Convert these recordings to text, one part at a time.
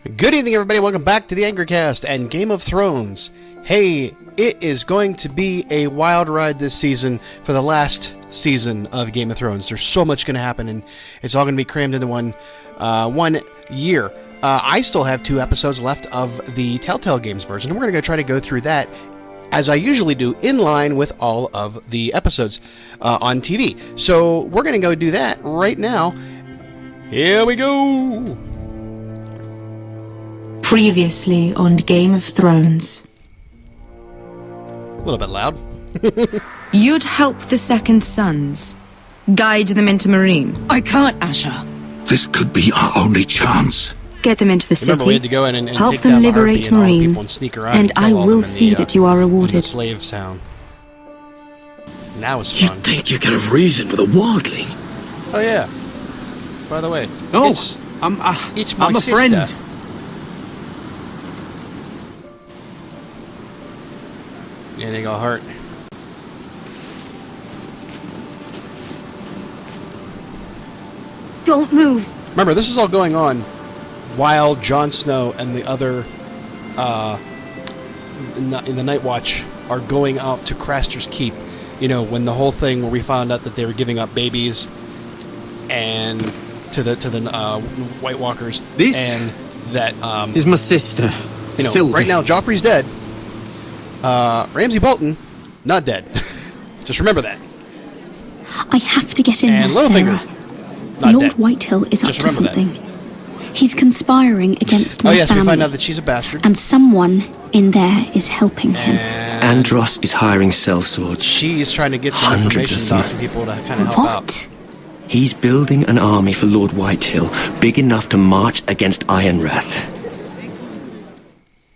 Good evening, everybody. Welcome back to the Angercast and Game of Thrones. Hey, it is going to be a wild ride this season for the last season of Game of Thrones. There's so much going to happen, and it's all going to be crammed into one year. I still have 2 episodes left of the Telltale Games version, and we're going to try to go through that as I usually do, in line with all of the episodes on TV. So we're going to go do that right now. Here we go! Previously on Game of Thrones. A little bit loud. You'd help the Second Sons. Guide them into Meereen. I can't, Asha. This could be our only chance. Get them into the Remember, we city. had to go in and help take them down the liberate harpy and all the people Meereen. and sneak around And kill I all of will them see in the, that you are in the rewarded. slave town. Now it's You fun. think you can have reason with a wardling? Oh yeah. By the way, No, it's I'm my a sister. friend. Yeah, they got heart. Don't move. Remember, this is all going on while Jon Snow and the other in the Night Watch are going out to Craster's Keep. You know, when the whole thing where we found out that they were giving up babies and to the White Walkers. This and that is my sister, you know, Sylvie. right now Joffrey's dead. Ramsay Bolton, not dead. Just remember that. I have to get in And there, Littlefinger, Sarah. not Lord dead. Whitehill is up Just to remember that. something. He's conspiring against my yes, we family. find out that she's a bastard. And someone in there is helping him. And Andros is hiring sellswords. she is trying to get some Hundreds information of about them. some people to kind of help out. What? He's building an army for Lord Whitehill, big enough to march against Ironrath.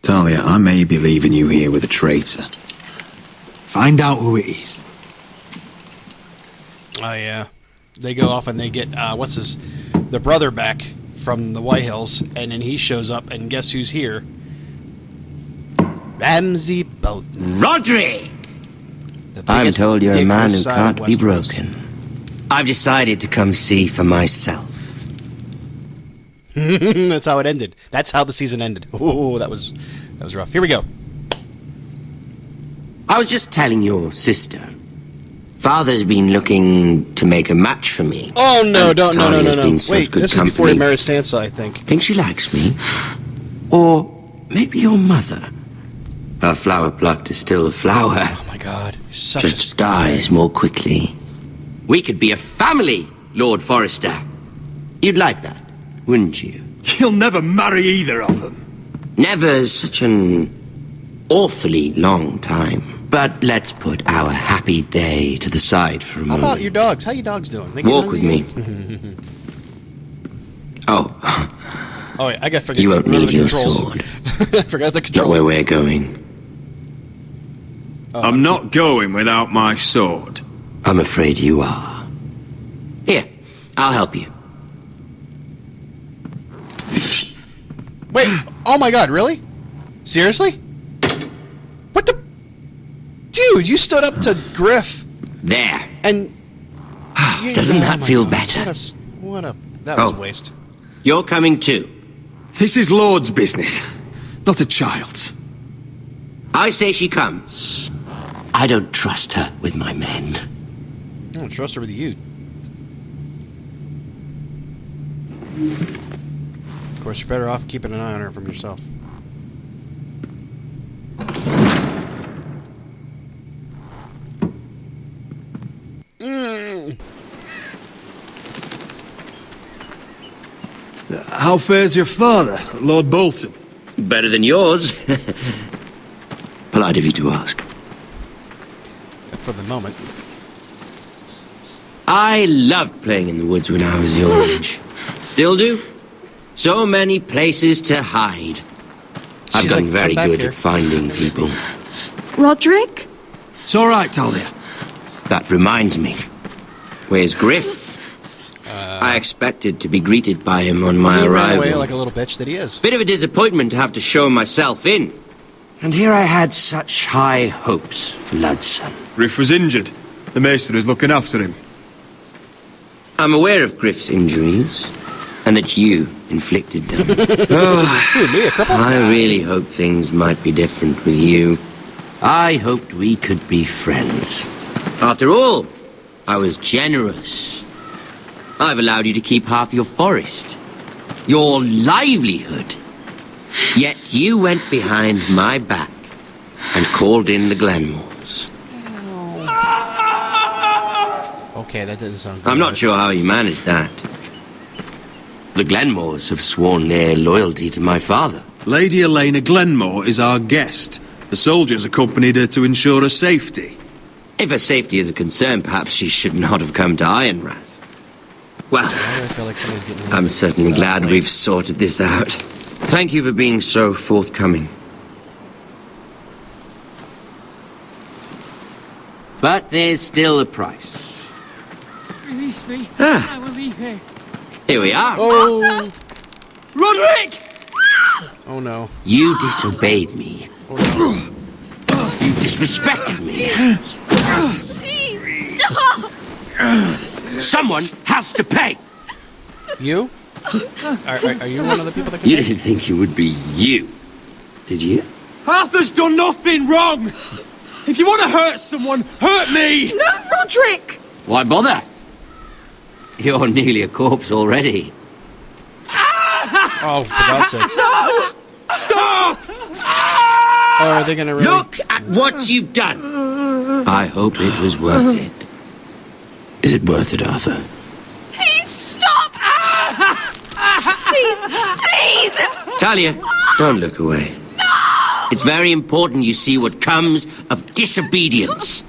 Talia, I may be leaving you here with a traitor. Find out who it is. Oh yeah, they go off and they get the brother back from the White Hills, and then he shows up, and guess who's here? Ramsay Bolton. Rodri! the I'm biggest told you're a dick man this who side of can't be Westeros. broken. I've decided to come see for myself. That's how it ended. That's how the season ended. Oh, that was rough. Here we go. I was just telling your sister. Father's been looking to make a match for me. Oh no! And Don't no. Talia's been such Wait, good this is before company. he marries Sansa, I think. Think she likes me? Or maybe your mother. A flower plucked is still a flower. Oh my God! He's such a Just dies more quickly. We could be a family, Lord Forrester. You'd like that, wouldn't you? You'll never marry either of them. Never's such an awfully long time. But let's put our happy day to the side for a How moment. about your dogs? How you dogs doing? They getting Walk on with you? me. Oh, Oh, wait, I got forget. you won't remember need the your controls. sword. I forgot the Not controls. where we're going. Oh, I'm not going without my sword. I'm afraid you are. Here, I'll help you. Wait! Oh my God! Really? Seriously? What the? Dude, you stood up to Griff, There. and Doesn't that my feel God, better? What a that was Oh. a waste. You're coming too. This is Lord's business, not a child's. I say she comes. I don't trust her with my men. I don't trust her with you. Of course, you're better off keeping an eye on her from yourself. How fares your father, Lord Bolton? Better than yours. Polite of you to ask. For the moment. I loved playing in the woods when I was your age. Still do. So many places to hide. I've She's gotten like, very "Come back good here." at finding people. Roderick? It's all right, Talia. That reminds me. Where's Griff? I expected to be greeted by him on my He ran away arrival. like a little bitch that he is. Bit of a disappointment to have to show myself in. And here I had such high hopes for Ludson. Griff was injured. The maester is looking after him. I'm aware of Griff's injuries, and that you inflicted them. I really hoped things might be different with you. I hoped we could be friends. After all, I was generous. I've allowed you to keep half your forest, your livelihood. Yet you went behind my back and called in the Glenmores. Okay, that didn't sound good. I'm not sure how you managed that. The Glenmores have sworn their loyalty to my father. Lady Elena Glenmore is our guest. The soldiers accompanied her to ensure her safety. If her safety is a concern, perhaps she should not have come to Ironrath. Well, Why do I feel like somebody's getting I'm certainly glad we've sorted this out. Thank you for being so forthcoming. But there's still a price. Release me. Ah. I will leave here. Here we are. Oh, Roderick! oh no. You disobeyed me. Oh no. You disrespected me. Someone has to pay. You? Are you one of the people that can You pay? didn't think it would be you, did you? Arthur's done nothing wrong! If you want to hurt someone, hurt me! No, Roderick! Why bother? You're nearly a corpse already. Oh, for God's sake. No! Stop! Oh, are they gonna really... Look at what you've done. I hope it was worth it. Is it worth it, Arthur? Please stop! Please! Talia, don't look away. No! It's very important you see what comes of disobedience.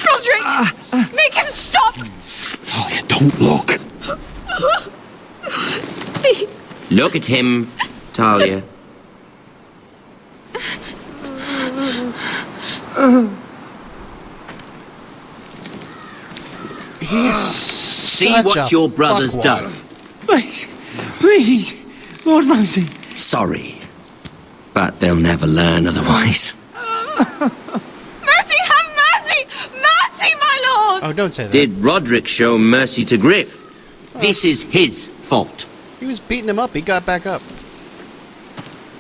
Roderick! Make him stop! Talia, don't look. Please. Look at him, Talia. He's See such what a your brother's fuckwad. done. Please, please, Lord Ramsay. Sorry, but they'll never learn otherwise. Mercy, have mercy! Mercy, my lord! Oh, don't say that. Did Roderick show mercy to Griff? This is his fault. He was beating him up. He got back up.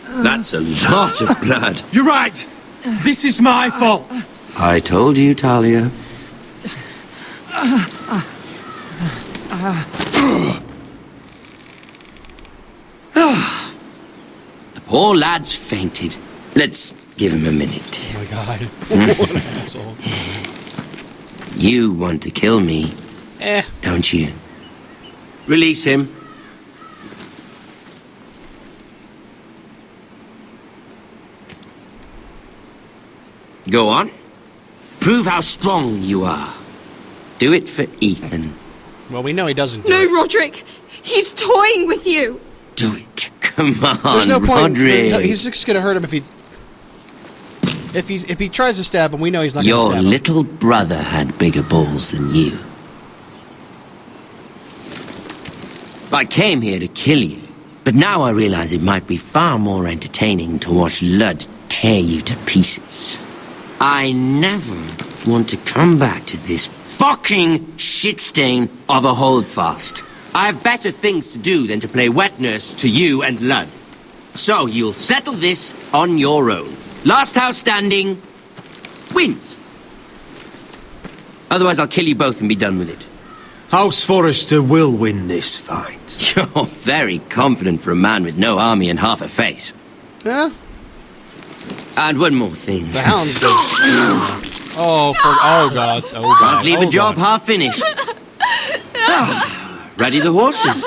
That's a lot of blood. You're right. This is my fault. I told you, Talia. The poor lad's fainted. Let's give him a minute. Oh my God. What an asshole. You want to kill me, don't you? Release him. Go on. Prove how strong you are. Do it for Ethan. Well, we know he doesn't do No, it. Roderick! He's toying with you! Do it. Come on, There's no point. Roderick. He's just gonna hurt him if he tries to stab him. We know he's not gonna Your stab him. little brother had bigger balls than you. I came here to kill you, but now I realize it might be far more entertaining to watch Lud tear you to pieces. I never want to come back to this fucking shit stain of a holdfast. I have better things to do than to play wet nurse to you and Lud. So you'll settle this on your own. Last house standing wins. Otherwise I'll kill you both and be done with it. House Forrester will win this fight. You're very confident for a man with no army and half a face. Yeah. And one more thing. The hound does. Oh God. Oh God. Can't leave oh a job God. half finished. Ready the horses.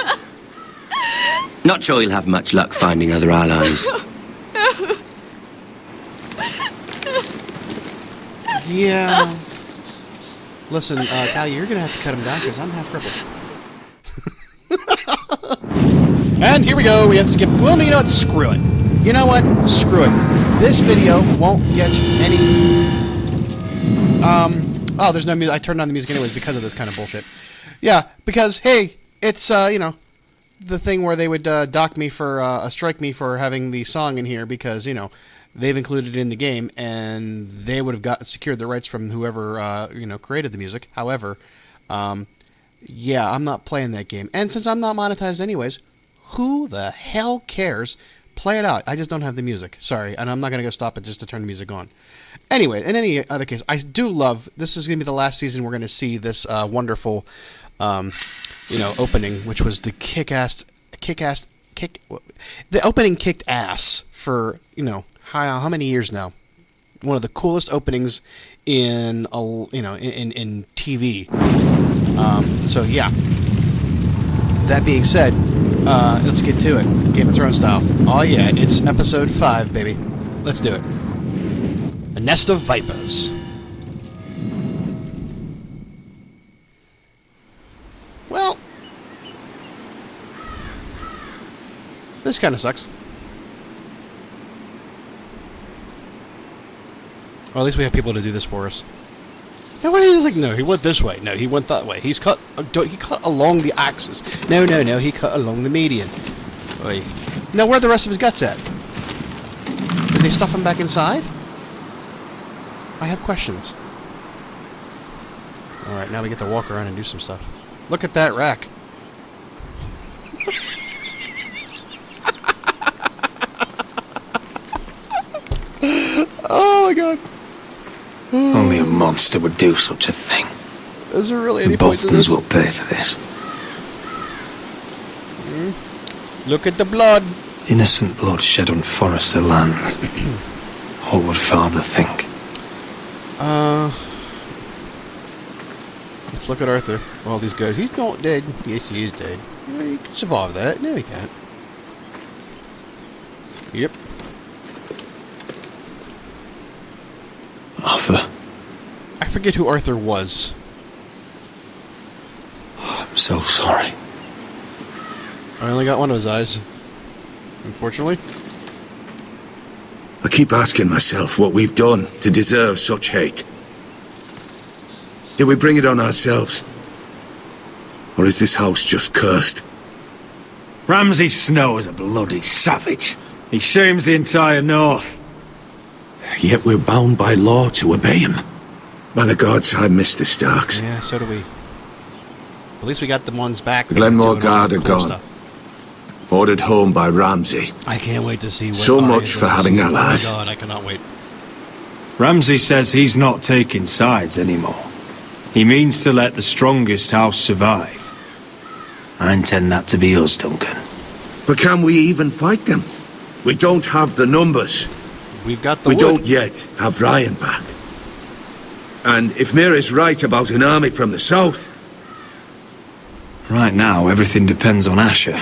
Not sure you'll have much luck finding other allies. Yeah. Listen, Talia, you're gonna have to cut him down because I'm half crippled. And here we go. We have to skip. Well, you know what? Screw it. You know what? Screw it. This video won't get any. Oh, there's no music. I turned on the music anyways because of this kind of bullshit. Yeah, because hey, it's you know, the thing where they would dock me for strike me for having the song in here because you know they've included it in the game and they would have secured the rights from whoever you know created the music. However, yeah, I'm not playing that game. And since I'm not monetized anyways, who the hell cares? Play it out. I just don't have the music. Sorry, and I'm not going to go stop it just to turn the music on. Anyway, in any other case, I do love, this is going to be the last season we're going to see this wonderful, opening, which was the the opening kicked ass for, how many years now? One of the coolest openings in TV. So yeah. That being said, let's get to it. Game of Thrones style. Oh yeah, it's episode 5, baby. Let's do it. A Nest of Vipers. Well, this kind of sucks. Well, at least we have people to do this for us. No, he's like, no, he went this way. No, he went that way. He cut along the axis. No, he cut along the median. Wait. Now, where are the rest of his guts at? Did they stuff him back inside? I have questions. Alright, now we get to walk around and do some stuff. Look at that rack. Oh my god. Only a monster would do such a thing. Is there really any The points in this? Boltons will pay for this. Look at the blood. Innocent blood shed on Forester land. What would father think? Let's look at Arthur. All these guys. He's not dead. Yes, he is dead. Well, he can survive that. No, he can't. Yep. Arthur. I forget who Arthur was. I'm so sorry. I only got one of his eyes. Unfortunately. I keep asking myself what we've done to deserve such hate. Did we bring it on ourselves? Or is this house just cursed? Ramsay Snow is a bloody savage. He shames the entire north. Yet we're bound by law to obey him. By the gods, I miss the Starks. Yeah, so do we. At least we got the ones back. The Glenmore doing all Guard the are cool gone. stuff. Ordered home by Ramsay. I can't wait to see what So Arya much does for this having season. allies. Oh my god, I cannot wait. Ramsay says he's not taking sides anymore. He means to let the strongest house survive. I intend that to be us, Duncan. But can we even fight them? We don't have the numbers. We've got the We wood. don't yet have Ryan back. And if Mira's right about an army from the south... Right now, everything depends on Asher.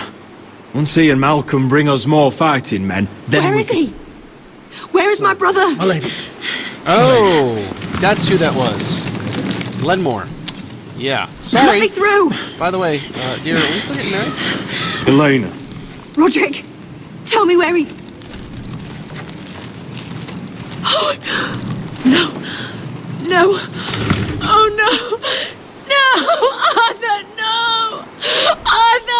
Once he and Malcolm bring us more fighting men, then Where is he? Where is my brother? My lady. Oh, that's who that was. Glenmore. Yeah. Sorry. Let me through! By the way, dear, are we still getting married? Elena. Roderick, tell me where he... Oh, no. No. Oh, no. No! Arthur, no! Arthur!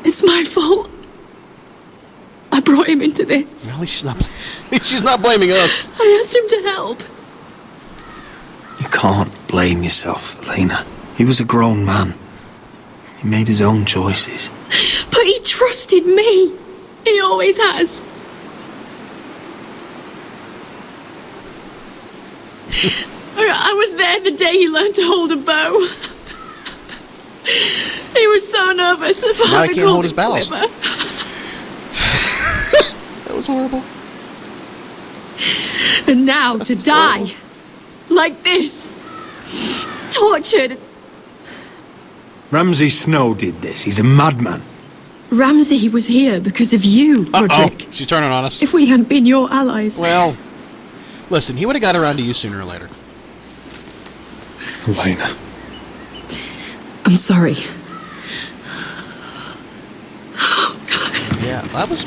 It's my fault. I brought him into this. Really? She's not blaming us. I asked him to help. You can't blame yourself, Elena. He was a grown man. He made his own choices. But he trusted me. He always has. I was there the day he learned to hold a bow. He was so nervous. Now he can't hold his bows. That was horrible. And now to die. Horrible. Like this. Tortured. Ramsay Snow did this. He's a madman. Ramsay was here because of you, Roderick. She's turning on us. If we hadn't been your allies. Well, listen, he would have got around to you sooner or later. Elena. I'm sorry. Yeah, that was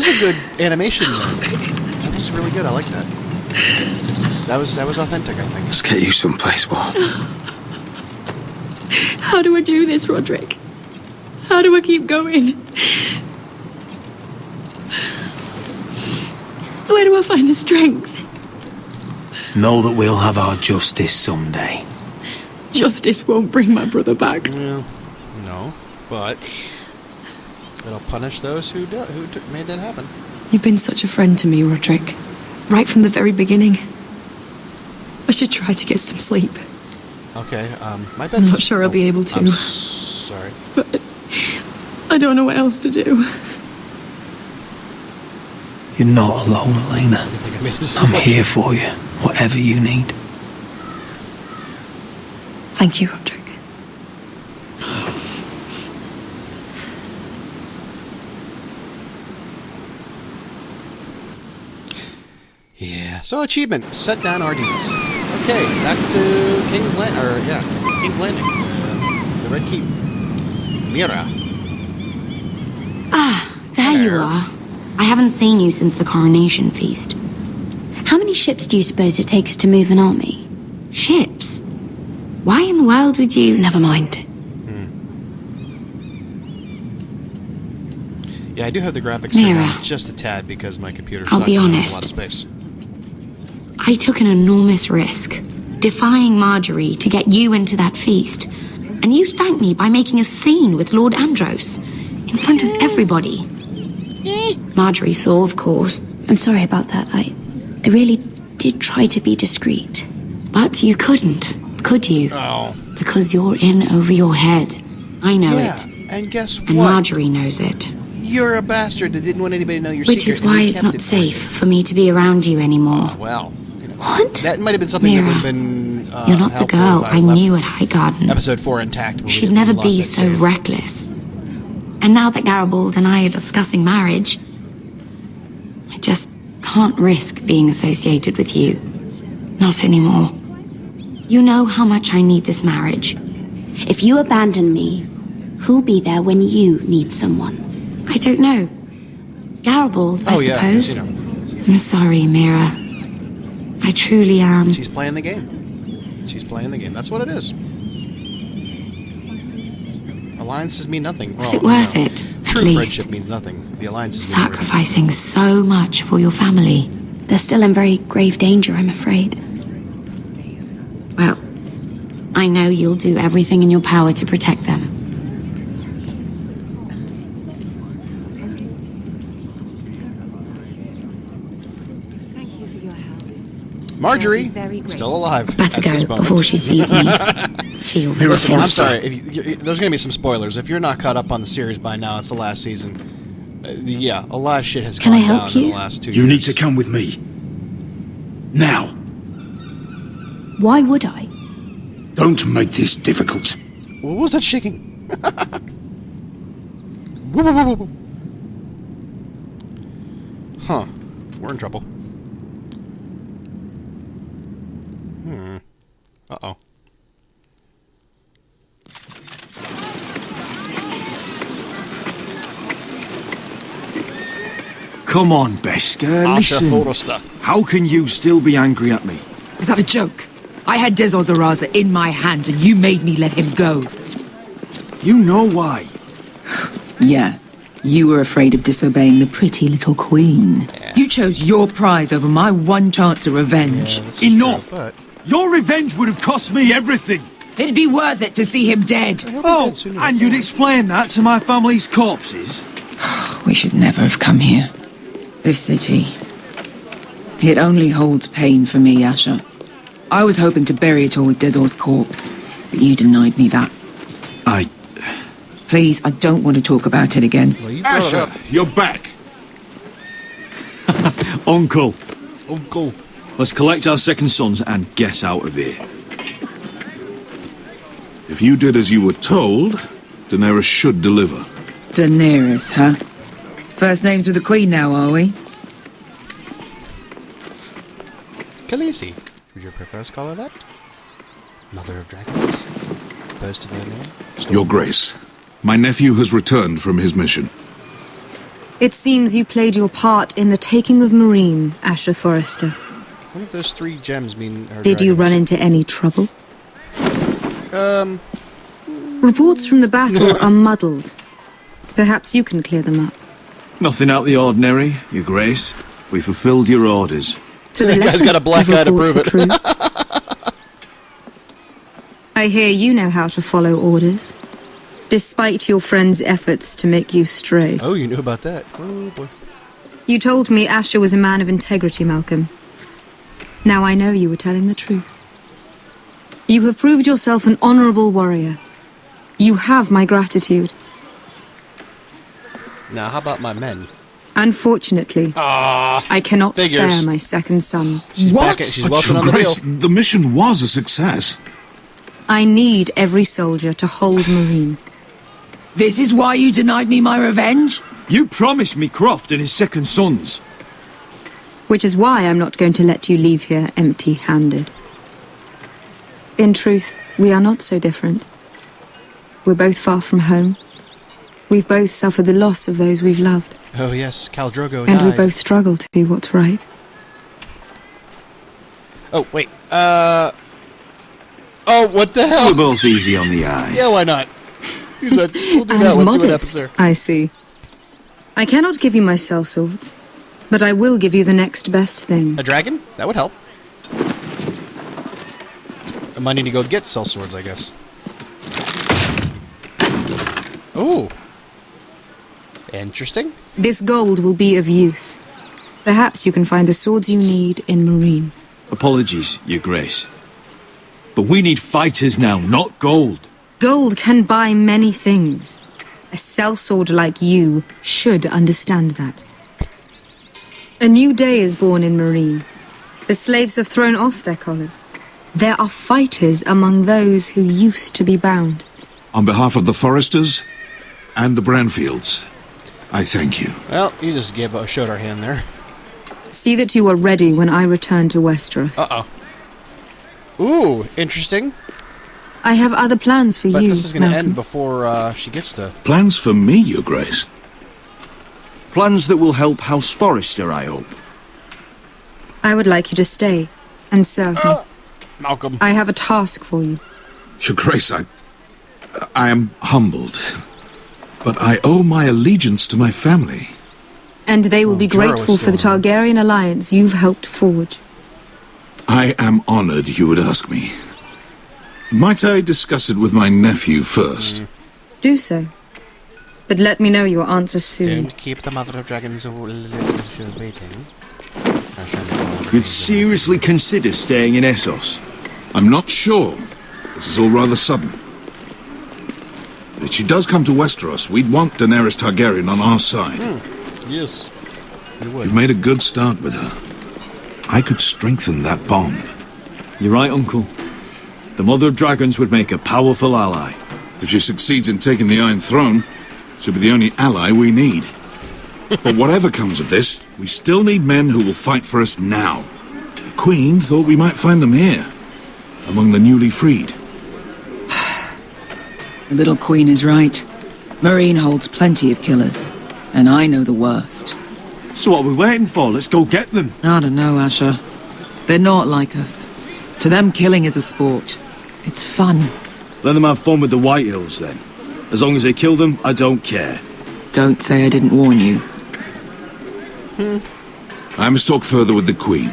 a good animation though. That was really good. I like that. That was authentic, I think. Let's get you someplace warm. How do I do this, Roderick? How do I keep going? Where do I find the strength? Know that we'll have our justice someday. Justice won't bring my brother back. Well, no, but it'll punish those who made that happen. You've been such a friend to me, Roderick. Right from the very beginning. I should try to get some sleep. Okay, my bed's... I'm not sure I'll be able to. I'm sorry. But I don't know what else to do. You're not alone, Elena. I'm here for you, whatever you need. Thank you, Roderick. Yeah. So achievement: set down our deeds. Okay, back to King's King's Landing. The Red Keep. Mira. Ah, there you are. I haven't seen you since the coronation feast. How many ships do you suppose it takes to move an army? Ships? Why in the world would you... Never mind. Yeah, I do have the graphics Mira, turned down just a tad because my computer I'll sucks be and honest. has a lot of space. I took an enormous risk, defying Marjorie to get you into that feast. And you thanked me by making a scene with Lord Andros, in front of everybody. Marjorie saw, of course. I'm sorry about that. I really did try to be discreet. But you couldn't, could you? Oh. Because you're in over your head. I know it. And guess what? And Marjorie knows it. You're a bastard that didn't want anybody to know your Which secret. is why it's not safe for me to be around you anymore. Well, what? That might have been something Mira, that would have been you're not the helpful girl if I left knew at Highgarden. Episode 4 intact. She'd never be so reckless. And now that Garibald and I are discussing marriage, I just can't risk being associated with you. Not anymore. You know how much I need this marriage. If you abandon me, who'll be there when you need someone? I don't know. Garibald, I suppose. I'm sorry, Mira. I truly am. She's playing the game. She's playing the game. That's what it is. Alliances mean nothing. Was it worth it? True At least. friendship means nothing. The alliances Sacrificing so much for your family. They're still in very grave danger, I'm afraid. Well, I know you'll do everything in your power to protect them. Marjorie, still alive. Better go before she sees me. She'll Listen, I'm sorry. There's going to be some spoilers. If you're not caught up on the series by now, it's the last season. Yeah, a lot of shit has gone down in the last 2 years. You need to come with me. Now. Why would I? Don't make this difficult. What was that shaking? Huh. We're in trouble. Uh-oh. Come on, Beskar, Asha listen. Forrester. How can you still be angry at me? Is that a joke? I had Dezor Zaraza in my hand and you made me let him go. You know why. Yeah, you were afraid of disobeying the pretty little queen. Yeah. You chose your prize over my one chance of revenge. Yeah, enough! True, your revenge would have cost me everything! It'd be worth it to see him dead. Oh, and you'd explain that to my family's corpses? We should never have come here. This city. It only holds pain for me, Asher. I was hoping to bury it all with Dezor's corpse, but you denied me that. Please, I don't want to talk about it again. Well, Asher, you're back. Uncle. Uncle. Let's collect our second sons and get out of here. If you did as you were told, Daenerys should deliver. Daenerys, huh? First names with the Queen now, are we? Khaleesi. Would you prefer to call her that? Mother of Dragons. First of her name? Your Grace, my nephew has returned from his mission. It seems you played your part in the taking of Meereen, Asher Forrester. What if those 3 gems mean her Did you run into any trouble? Reports from the battle are muddled. Perhaps you can clear them up. Nothing out of the ordinary, Your Grace. We fulfilled your orders. To the you guys got a black eye to prove it. I hear you know how to follow orders, despite your friend's efforts to make you stray. Oh, you knew about that. Oh, boy. You told me Asher was a man of integrity, Malcolm. Now I know you were telling the truth. You have proved yourself an honorable warrior. You have my gratitude. Now, how about my men? Unfortunately, I cannot spare my second sons. What? She's welcome on the Grace, deal. the mission was a success. I need every soldier to hold Meereen. This is why you denied me my revenge? You promised me Croft and his second sons. Which is why I'm not going to let you leave here empty-handed. In truth, we are not so different. We're both far from home. We've both suffered the loss of those we've loved. Oh yes, Khal Drogo And died. we both struggle to do what's right. Oh, wait. Oh, what the hell? We're both easy on the eyes. Yeah, why not? You said, we'll do And that. Let's see what happens modest, there. I see. I cannot give you my sellswords, but I will give you the next best thing. A dragon? That would help. I might need to go get sellswords, I guess. Oh. Interesting. This gold will be of use. Perhaps you can find the swords you need in Meereen. Apologies, Your Grace. But we need fighters now, not gold. Gold can buy many things. A sellsword like you should understand that. A new day is born in Meereen. The slaves have thrown off their collars. There are fighters among those who used to be bound. On behalf of the Foresters and the Branfields, I thank you. Well, you just showed our hand there. See that you are ready when I return to Westeros. Uh-oh. Ooh, interesting. I have other plans for But you, this is going to Malcolm. end before she gets to... Plans for me, Your Grace? Plans that will help House Forrester, I hope. I would like you to stay and serve me. Malcolm. I have a task for you. Your Grace, I am humbled. But I owe my allegiance to my family. And they will be Jorah was grateful for the still around. Targaryen alliance you've helped forge. I am honored you would ask me. Might I discuss it with my nephew first? Do so. But let me know your answer soon. Don't keep the Mother of Dragons waiting. You'd seriously consider staying in Essos? I'm not sure. This is all rather sudden. If she does come to Westeros, we'd want Daenerys Targaryen on our side. Yes. You would. You've made a good start with her. I could strengthen that bond. You're right, Uncle. The Mother of Dragons would make a powerful ally. If she succeeds in taking the Iron Throne, she'll be the only ally we need. But whatever comes of this, we still need men who will fight for us now. The Queen thought we might find them here, among the newly freed. The little queen is right. Meereen holds plenty of killers, and I know the worst. So what are we waiting for? Let's go get them. I don't know, Asher. They're not like us. To them, killing is a sport. It's fun. Let them have fun with the Whitehills, then. As long as they kill them, I don't care. Don't say I didn't warn you. I must talk further with the Queen.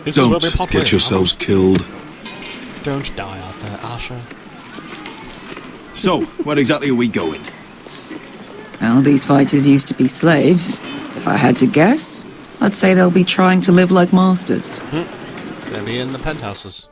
This Don't is where we pop get in. yourselves killed. Don't die out there, Asha. So, where exactly are we going? Well, these fighters used to be slaves. If I had to guess, I'd say they'll be trying to live like masters. They'll be in the penthouses.